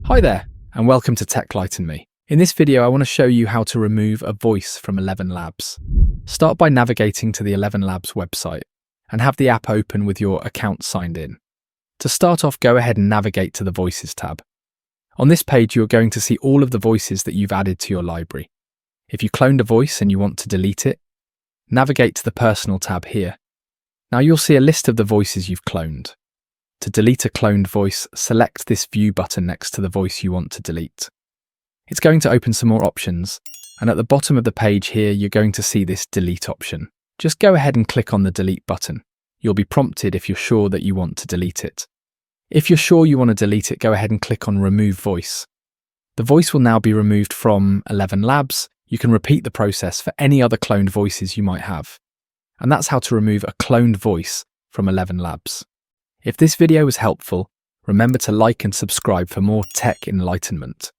Hi there, and welcome to Tech Lighten Me. In this video, I want to show you how to remove a voice from ElevenLabs. Start by navigating to the ElevenLabs website and have the app open with your account signed in. To start off, go ahead and navigate to the Voices tab. On this page, you're going to see all of the voices that you've added to your library. If you cloned a voice and you want to delete it, navigate to the Personal tab here. Now you'll see a list of the voices you've cloned. To delete a cloned voice, select this View button next to the voice you want to delete. It's going to open some more options, and at the bottom of the page here, you're going to see this Delete option. Just go ahead and click on the Delete button. You'll be prompted if you're sure that you want to delete it. If you're sure you want to delete it, go ahead and click on Remove Voice. The voice will now be removed from ElevenLabs. You can repeat the process for any other cloned voices you might have. And that's how to remove a cloned voice from ElevenLabs. If this video was helpful, remember to like and subscribe for more tech enlightenment.